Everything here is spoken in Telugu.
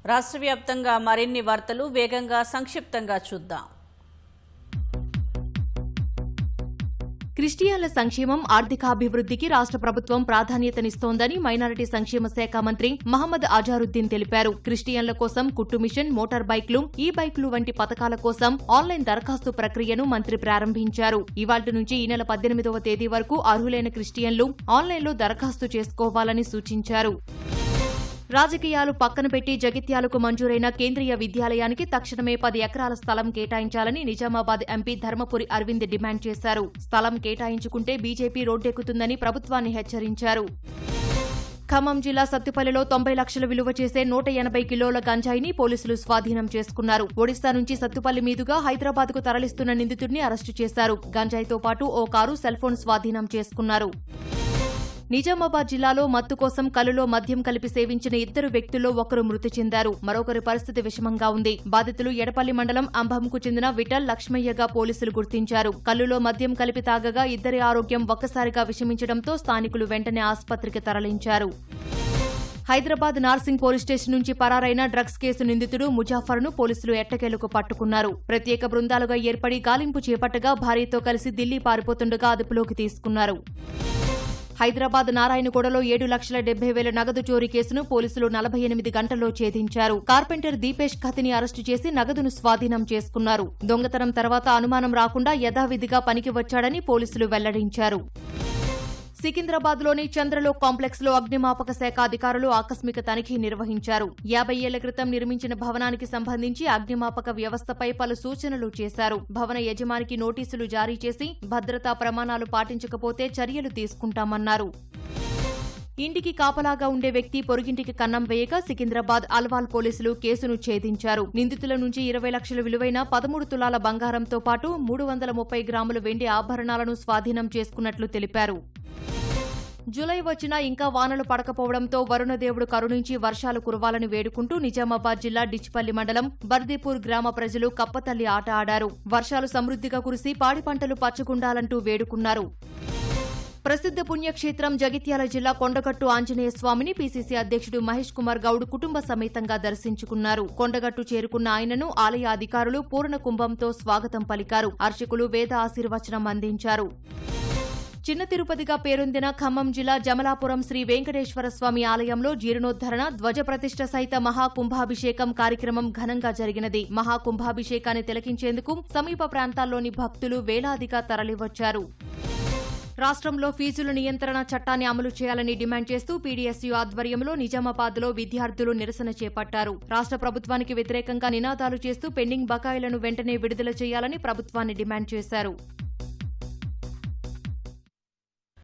రాష్ట్ర వ్యాప్తంగా మరిన్ని వార్తలు వేగంగా సంక్షిప్తంగా చూద్దాం. క్రిస్టియన్ల సంక్షేమం, ఆర్థికాభివృద్ధికి రాష్ట్ర ప్రభుత్వం ప్రాధాన్యతనిస్తోందని మైనారిటీ సంక్షేమ శాఖ మంత్రి మహమ్మద్ అజారుద్దీన్ తెలిపారు. క్రిస్టియన్ల కోసం కుట్టు మిషన్, మోటార్ బైక్లు, ఈ బైక్లు వంటి పథకాల కోసం ఆన్లైన్ దరఖాస్తు ప్రక్రియను మంత్రి ప్రారంభించారు. ఇవాళ్టి నుంచి ఈ నెల 18వ తేదీ వరకు అర్హులైన క్రిస్టియన్లు ఆన్లైన్లో దరఖాస్తు చేసుకోవాలని సూచించారు. రాజకీయాలు పక్కన పెట్టి జగిత్యాలకు మంజూరైన కేంద్రీయ విద్యాలయానికి తక్షణమే 10 ఎకరాల స్థలం కేటాయించాలని నిజామాబాద్ ఎంపీ ధర్మపురి అరవింద్ డిమాండ్ చేశారు. స్థలం కేటాయించుకుంటే బీజేపీ రోడ్డెక్కుతుందని ప్రభుత్వాన్ని హెచ్చరించారు. ఖమ్మం జిల్లా సత్తుపల్లిలో 90 లక్షల విలువ చేసే 180 కిలోల గంజాయిని పోలీసులు స్వాధీనం చేసుకున్నారు. ఒడిశా నుంచి సత్తుపల్లి మీదుగా హైదరాబాద్కు తరలిస్తున్న నిందితుడిని అరెస్టు చేశారు. గంజాయితో పాటు ఓ కారు, సెల్ఫోన్ స్వాధీనం చేసుకున్నారు. నిజామాబాద్ జిల్లాలో మత్తు కోసం కల్లులో మద్యం కలిపి సేవించిన 2 వ్యక్తుల్లో ఒకరు మృతి చెందారు. మరొకరి పరిస్థితి విషమంగా ఉంది. బాధితులు ఎడపల్లి మండలం అంబంకు చెందిన విఠల్, లక్ష్మయ్యగా పోలీసులు గుర్తించారు. కల్లులో మద్యం కలిపి తాగగా ఇద్దరి ఆరోగ్యం ఒక్కసారిగా విషమించడంతో స్థానికులు వెంటనే ఆసుపత్రికి తరలించారు. హైదరాబాద్ నార్సింగ్ పోలీస్ స్టేషన్ నుంచి పరారైన డ్రగ్స్ కేసు నిందితుడు ముజాఫర్ను పోలీసులు ఎట్టకేలకు పట్టుకున్నారు. ప్రత్యేక బృందాలుగా ఏర్పడి గాలింపు చేపట్టగా భార్యతో కలిసి ఢిల్లీ పారిపోతుండగా అదుపులోకి తీసుకున్నారు. హైదరాబాద్ నారాయణగూడలో 7,70,000 నగదు చోరీ కేసును పోలీసులు 48 గంటల్లో ఛేదించారు. కార్పెంటర్ దీపేష్ ఖతిని అరెస్టు చేసి నగదును స్వాధీనం చేసుకున్నారు. దొంగతనం తర్వాత అనుమానం రాకుండా యథావిధిగా పనికి వచ్చాడని పోలీసులు వెల్లడించారు. సికింద్రాబాద్లోని చంద్రలోక్ కాంప్లెక్స్ లో అగ్నిమాపక శాఖ అధికారులు ఆకస్మిక తనిఖీ నిర్వహించారు. 50 ఏళ్ల క్రితం నిర్మించిన భవనానికి సంబంధించి అగ్నిమాపక వ్యవస్థపై పలు సూచనలు చేశారు. భవన యజమానికి నోటీసులు జారీ చేసి భద్రతా ప్రమాణాలు పాటించకపోతే చర్యలు తీసుకుంటామన్నారు. ఇంటికి కాపలాగా ఉండే వ్యక్తి పొరుగింటికి కన్నం వేయగా సికింద్రాబాద్ అల్వాల్ పోలీసులు కేసును ఛేదించారు. నిందితుల నుంచి 20 లక్షల విలువైన 13 తులాల బంగారంతో పాటు 330 గ్రాముల వెండి ఆభరణాలను స్వాధీనం చేసుకున్నట్లు తెలిపారు. జూలై వచ్చినా ఇంకా వానలు పడకపోవడంతో వరుణదేవుడు కరుణించి వర్షాలు కురవాలని వేడుకుంటూ నిజామాబాద్ జిల్లా డిచ్పల్లి మండలం బర్దీపూర్ గ్రామ ప్రజలు కప్పతల్లి ఆట ఆడారు. వర్షాలు సమృద్ధిగా కురిసి పాడి పంటలు పచ్చగుండాలంటూ వేడుకున్నారు. ప్రసిద్ధ పుణ్యక్షేత్రం జగిత్యాల జిల్లా కొండగట్టు ఆంజనేయ స్వామిని పీసీసీ అధ్యక్షుడు మహేష్ కుమార్ గౌడ్ కుటుంబ సమేతంగా దర్శించుకున్నారు. కొండగట్టు చేరుకున్న ఆయనను ఆలయ అధికారులు పూర్ణ కుంభంతో స్వాగతం పలికారు. అర్చకులు వేద ఆశీర్వచనం అందించారు. చిన్న తిరుపతిగా పేరొందిన ఖమ్మం జిల్లా జమలాపురం శ్రీ వెంకటేశ్వర స్వామి ఆలయంలో జీర్ణోద్ధరణ, ధ్వజ ప్రతిష్ఠ సహిత మహాకుంభాభిషేకం కార్యక్రమం ఘనంగా జరిగినది. మహాకుంభాభిషేకాన్ని తిలకించేందుకు సమీప ప్రాంతాల్లోని భక్తులు వేలాదిగా తరలివచ్చారు. రాష్ట్రంలో ఫీజుల నియంత్రణ చట్టాన్ని అమలు చేయాలని డిమాండ్ చేస్తూ పీడీఎస్యూ ఆధ్వర్యంలో నిజామాబాద్లో విద్యార్థులు నిరసన చేపట్టారు. రాష్ట్ర ప్రభుత్వానికి వ్యతిరేకంగా నినాదాలు చేస్తూ పెండింగ్ బకాయిలను వెంటనే విడుదల చేయాలని ప్రభుత్వాన్ని డిమాండ్ చేశారు.